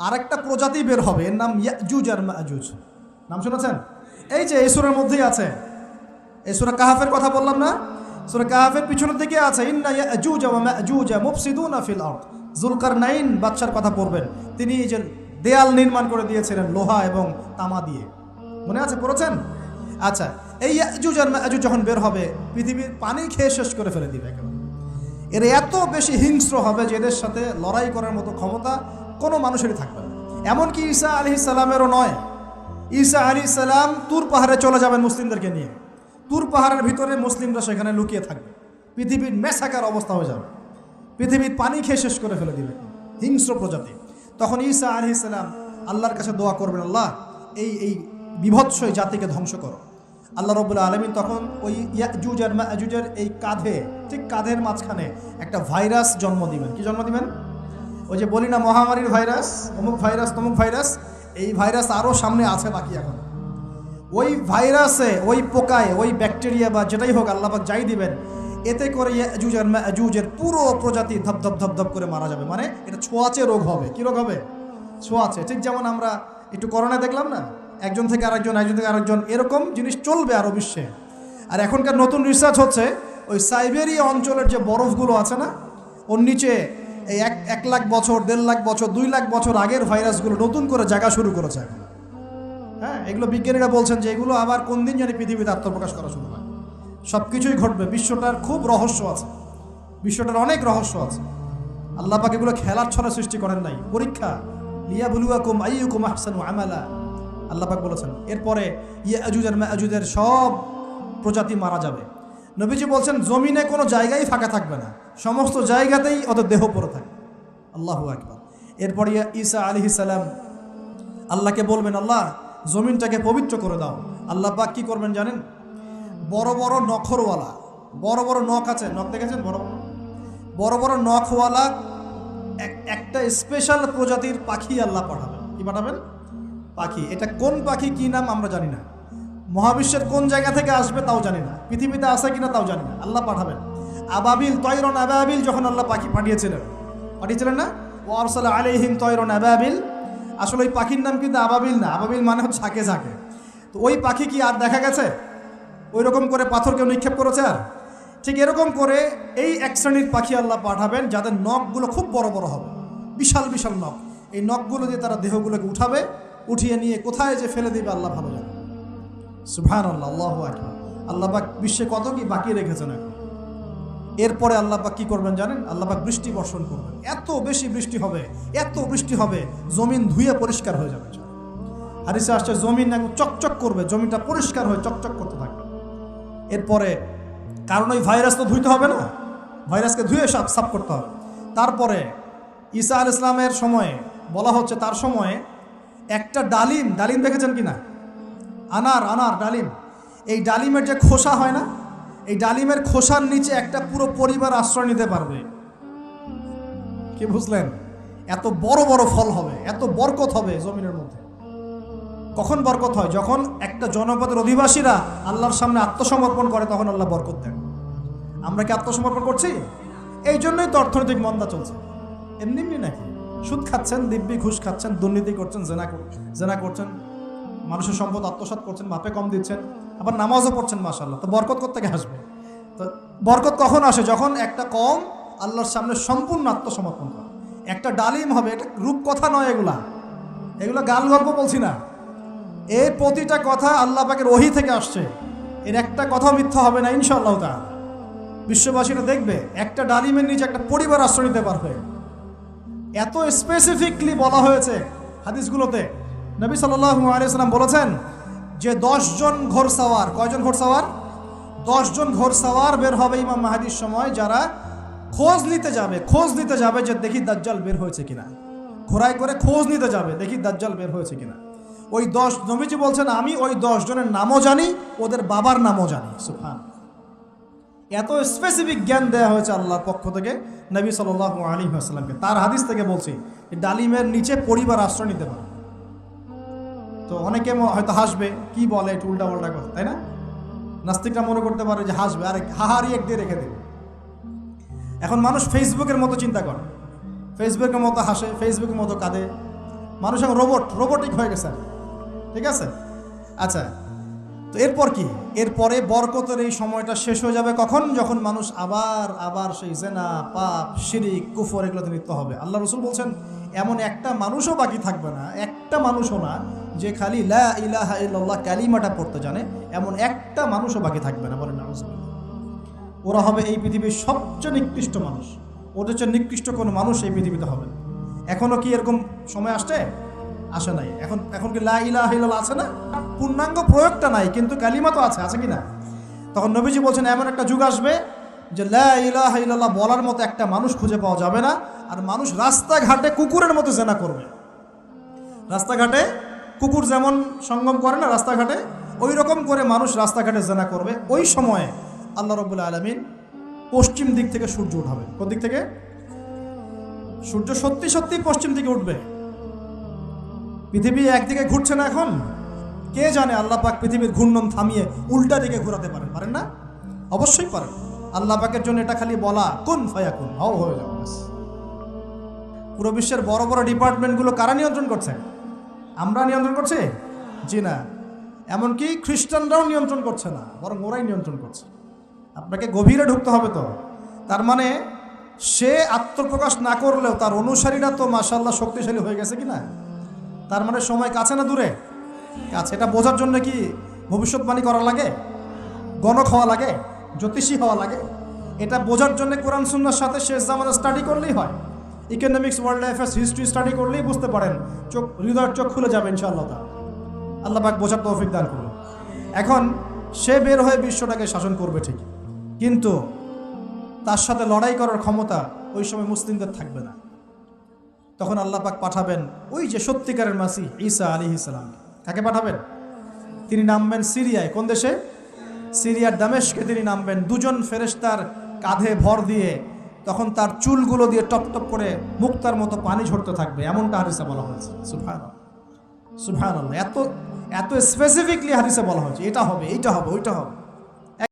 আরেকটা প্রজাতি বের হবে, এর নাম ইয়াজুজ আর মাজুজ। নাম শুনেছেন? এই যে এই সূরার মধ্যেই আছে, এই সূরা কাহাফের কথা বললাম না, সূরা কাহাফের পিছনের দিকে আছে ইন্না ইয়াজুজ ওয়া মাজুজ মুফসিদুনা ফিল আরদ। যুলকারনাইন বাদশার কথা পড়বেন, তিনি এই যে দেয়াল নির্মাণ করে দিয়েছিলেন লোহা এবং তামা দিয়ে, মনে আছে, পড়েছেন? আচ্ছা, এই ইয়াজুজ আর মাজুজ যখন বের হবে পৃথিবীর পানি খেয়ে শেষ করে ফেলে দিবে একেবারে। এর এত বেশি হিংস্র হবে যে এদের সাথে লড়াই করার মতো ক্ষমতা কোনো মানুষেরই থাকবে না। এমনকি ঈসা আলাইহিস সালামেরও নয়। ঈসা আলাইহিস সালাম তুর পাহাড়ে চলে যাবেন মুসলিমদেরকে নিয়ে, তুর পাহাড়ের ভিতরে মুসলিমরা সেখানে লুকিয়ে থাকবে, পৃথিবীর মেসাকার অবস্থা হয়ে যাবে, পৃথিবীর পানি খেয়ে শেষ করে ফেলে দিবে হিংস্র প্রজাতি। তখন ঈসা আলাইহিস সালাম আল্লাহর কাছে দোয়া করবেন, আল্লাহ এই বিভৎস জাতিকে ধ্বংস করো। আল্লাহ রাব্বুল আলামিন তখন ওই ইয়াজুজ আর মাজুজের এই কাঁধে, ঠিক কাঁধের মাঝখানে একটা ভাইরাস জন্ম দিবেন। কি জন্ম দিবেন? ওই যে বলি না মহামারীর ভাইরাস, অমুক ভাইরাস তমুক ভাইরাস, এই ভাইরাস আরও সামনে আছে বাকি এখন। ওই ভাইরাসে, ওই পোকায়, ওই ব্যাকটেরিয়া বা যেটাই হোক আল্লাহ পাক যাই দিবেন, এতে করে ইয়াজুজ আর মাজুজের পুরো প্রজাতি ধপধপ ধপধপ করে মারা যাবে। মানে এটা ছোঁয়াচে রোগ হবে। কি রোগ হবে? ছোঁয়াচে। ঠিক যেমন আমরা একটু করোনা দেখলাম না, একজন থেকে আরেকজন, একজন থেকে আরেকজন, এরকম জিনিস চলবে আরও বিশ্বে। আর এখনকার নতুন রিসার্চ হচ্ছে ওই সাইবেরিয়া অঞ্চলের যে বরফগুলো আছে না, ওর নিচে এই 1 লাখ বছর, 1.5 লাখ বছর, 2 লাখ বছর আগের ভাইরাসগুলো নতুন করে জায়গা শুরু করেছে এখন। হ্যাঁ, এগুলো বিজ্ঞানীরা বলছেন যে এগুলো আবার কোন দিন জানি পৃথিবীতে আত্মপ্রকাশ করা শুরু হয়। সব কিছুই ঘটবে। বিশ্বটার খুব রহস্য আছে, বিশ্বটার অনেক রহস্য আছে। আল্লাহ পাক এগুলো খেলার ছলে সৃষ্টি করেন নাই, পরীক্ষা। লিয়াবলুয়াকুম আইয়ুকুম আহসানু আমালা, আল্লাহ পাক বলেছেন। এরপরে ইয়াজুজ আর মাজুজের সব প্রজাতি মারা যাবে। নবীজি বলছেন জমিনে কোনো জায়গায় ফাঁকা থাকবে না, সমস্ত জায়গাতেই ওদের দেহ পড়ে থাকবে। আল্লাহু আকবার। এরপরে ঈসা আলাইহিস সালাম আল্লাহকে বলবেন, আল্লাহ জমিনটাকে পবিত্র করে দাও। আল্লাহ পাক কি করবেন জানেন? বড় বড় নখরওয়ালা, বড় বড় নখ আছে, নখ দেখেছেন? বড় বড় বড় নখওয়ালা একটা স্পেশাল প্রজাতির পাখি আল্লাহ পাঠাবেন। কি পাঠাবেন? পাখি। এটা কোন পাখি, কি নাম আমরা জানি না, মহাবিশ্বের কোন জায়গা থেকে আসবে তাও জানি না, পৃথিবীতে আছে কিনা তাও জানি না, আল্লাহ পাঠাবেন। আবাবিল, তয়রন আবাবিল যখন আল্লাহ পাখি পাঠিয়েছিলেন না, ও আরসালা আলাইহিম তয়রন আবাবিল, আসলে ওই পাখির নাম কিন্তু আবাবিল না, আবাবিল মানে হচ্ছে ঝাঁকে ঝাঁকে। তো ওই পাখি কি আর দেখা গেছে? ওই রকম করে পাথর কেউ নিক্ষেপ করেছে? আর ঠিক এরকম করে এই এক শ্রেণীর পাখি আল্লাহ পাঠাবেন যাদের নখগুলো খুব বড় বড় হবে, বিশাল বিশাল নখ। এই নখগুলো দিয়ে তারা দেহগুলোকে উঠাবে, উঠিয়ে নিয়ে কোথায় যে ফেলে দিবে আল্লাহ ভালো জানে। সুবহানাল্লাহ, আল্লাহু আকবার। আল্লাহ পাক বিশ্বে কত কি বাকি রেখেছেন এখন। এরপরে আল্লাহ পাক কি করবেন জানেন? আল্লাহ পাক বৃষ্টি বর্ষণ করবেন। এত বেশি বৃষ্টি হবে, এত বৃষ্টি হবে, জমিন ধুয়ে পরিষ্কার হয়ে যাবে। হাদিসে আসছে জমিন একদম চকচক করবে, জমিনটা পরিষ্কার হয়ে চকচক করতে থাকবে। এরপরে কারণ ওই ভাইরাস তো ধুইতে হবে না, ভাইরাসকে ধুয়ে সাফ করতে হবে। তারপরে ঈসা আলাইহিস সালামের সময়ে বলা হচ্ছে, তার সময়ে একটা ডালিম দেখেছেন কিনা? আনার ডালিম, এই ডালিমের যে খোসা হয় না, এই ডালিমের খোসার নিচে একটা পুরো পরিবার আশ্রয় নিতে পারবে। কি বুঝলেন? এত বড় বড় ফল হবে, এত বরকত হবে জমিনের মধ্যে। কখন বরকত হয়? যখন একটা জনপদের অধিবাসীরা আল্লাহর সামনে আত্মসমর্পণ করে, তখন আল্লাহ বরকত দেন। আমরা কি আত্মসমর্পণ করছি? এই জন্যই তো অর্থনৈতিক মন্দা চলছে। এমনি নাকি? সুদ খাচ্ছেন, দিব্যি ঘুষ খাচ্ছেন, দুর্নীতি করছেন, জেনা করছেন, মানুষের সম্পদ আত্মসাৎ করছেন, মাপে কম দিচ্ছেন, আবার নামাজও পড়ছেন, মাশাআল্লাহ। তো বরকত কোত্থেকে আসবে? তো বরকত কখন আসে? যখন একটা কওম আল্লাহর সামনে সম্পূর্ণ আত্মসমর্পণ করে। একটা ডালিম হবে, এটা রূপকথা নয়, এগুলা গাল গল্প বলছি না। এই প্রতিটা কথা আল্লাহ পাকের ওহী থেকে আসছে, এর একটা কথা মিথ্যা হবে না ইনশাআল্লাহ তাআলা। বিশ্ববাসীরা দেখবে একটা ডালিমের নিচে একটা পরিবার আশ্রয় নিতে পারবে। এত স্পেসিফিকলি বলা হয়েছে হাদিসগুলোতে। নবী সাল্লাল্লাহু আলাইহি ওয়াসাল্লাম বলেছেন যে 10 জন ঘোড়সাওয়ার, কয়জন ঘোড়সাওয়ার? 10 জন ঘোড়সাওয়ার বের হবে ইমাম মাহদীর সময়, যারা খোঁজ নিতে যাবে যে দেখি দাজ্জাল বের হয়েছে কিনা। ঘোড়ায় করে খোঁজ নিতে যাবে, দেখি দাজ্জাল বের হয়েছে কিনা। ওই 10, নবীজি বলছেন আমি ওই 10 জনের নামও জানি, ওদের বাবার নামও জানি। সুবহান। এত স্পেসিফিক জ্ঞান দেওয়া হয়েছে আল্লাহর পক্ষ থেকে নবী সাল্লাল্লাহু আলাইহি ওয়াসাল্লামকে। তার হাদিস থেকে বলছি, ডালিমের নিচে পরিবার আশ্রয় নিতে পারে। তো অনেকে হয়তো হাসবে, কি বলে একটু উল্টা পাল্টা কথা, তাই না? নাস্তিকরা মনে করতে পারে যে হাসবে, আরে হাহারি এক দিয়ে রেখে দেবে। এখন মানুষ ফেসবুকের মতো চিন্তা করে, ফেসবুকের মতো হাসে, ফেসবুকের মতো কাঁদে, মানুষ এখন রোবটিক হয়ে গেছে, ঠিক আছে? আচ্ছা, তো এরপর কি? এরপরে বরকতের এই সময়টা শেষ হয়ে যাবে কখন? যখন মানুষ আবার সেই জেনা, পাপ, শিরিক, কুফর এগুলোতে লিপ্ত হবে। আল্লাহ রাসূল বলছেন এমন একটা মানুষও বাকি থাকবে না, একটা মানুষও না যে খালি লা ইলাহা ইল্লাল্লাহ কালিমাটা পড়তে জানে, এমন একটা মানুষও বাকি থাকবে না। বলেন নাউজুবিল্লাহ। ওরা হবে এই পৃথিবীর সবচেয়ে নিকৃষ্ট মানুষ। ওদের চেয়ে নিকৃষ্ট কোনো মানুষ এই পৃথিবীতে হবে না। এখনও কি এরকম সময় আসে নাই? এখন কি লা ইলাহা ইল্লাল্লাহ আছে না? পূর্ণাঙ্গ প্রয়োগটা নাই, কিন্তু কালিমা তো আছে কি না? তখন নবীজি বলছেন এমন একটা যুগ আসবে যে লা ইলাহা ইল্লাল্লাহ বলার মতো একটা মানুষ খুঁজে পাওয়া যাবে না, আর মানুষ রাস্তাঘাটে কুকুরের মতো জেনা করবে। রাস্তাঘাটে কুকুর যেমন সঙ্গম করে না রাস্তাঘাটে, ওই রকম করে মানুষ রাস্তাঘাটে জেনা করবে। ওই সময়ে আল্লাহ রাব্বুল আলামিন পশ্চিম দিক থেকে সূর্য উঠাবে। কোন দিক থেকে? সূর্য সত্যি সত্যি পশ্চিম দিকে উঠবে। পৃথিবী একদিকে ঘুরছে না এখন, কে জানে আল্লাহ পাক পৃথিবীর ঘূর্ণন থামিয়ে উল্টা দিকে ঘোরাতে পারেন না? অবশ্যই পারেন। আল্লাহ পাকের জন্য এটা খালি বলা কুন ফায়াকুন, হও হয়ে যাও। পুরো বিশ্বের বড় বড় ডিপার্টমেন্টগুলো কারা নিয়ন্ত্রণ করছে? আমরা নিয়ন্ত্রণ করছি? জি না। এমনকি খ্রিস্টানরাও নিয়ন্ত্রণ করছে না, বরং ওরাই নিয়ন্ত্রণ করছে। আপনাকে গভীরে ঢুকতে হবে তো। তার মানে সে আত্মপ্রকাশ না করলেও তার অনুসারীরা তো মাশাআল্লাহ শক্তিশালী হয়ে গেছে কিনা? তার মানে সময় কাছে না দূরে? কাছে। এটা বোঝার জন্য কি ভবিষ্যৎবাণী করা লাগে? গণক হওয়া লাগে? জ্যোতিষী হওয়া লাগে? এটা বোঝার জন্য কোরআন সুন্নাহর সাথে শেষ জামানা স্টাডি করলেই হয়। Economics, world affairs, history study করলেই বুঝতে পারেন, হৃদয়ের চোখ খুলে যাবে ইনশাআল্লাহ। আল্লাহ পাক বোঝার তৌফিক দান করুন। এখন সে বের হয়ে বিশ্বটাকে শাসন করবে ঠিক, কিন্তু তার সাথে লড়াই করার ক্ষমতা ওই সময় মুসলিমদের থাকবে না। তখন আল্লাহ পাক পাঠাবেন ওই যে সত্যিকারের মাসিহ ঈসা আলাইহিস সালাম। কাকে পাঠাবেন? তিনি নামবেন সিরিয়ায়। কোন দেশে? সিরিয়ার দামেশকে তিনি নামবেন দুজন ফেরেশতার কাঁধে ভর দিয়ে। তখন তার চুলগুলো দিয়ে টপ টপ করে মুক্তার মতো পানি ঝরতে থাকবে, এমনটা হাদিসে বলা হয়েছে। সুবহানাল্লাহ, সুবহানাল্লাহ। এত স্পেসিফিকলি হাদিসে বলা হয়েছে এটা হবে, এইটা হবে, ওইটা হবে।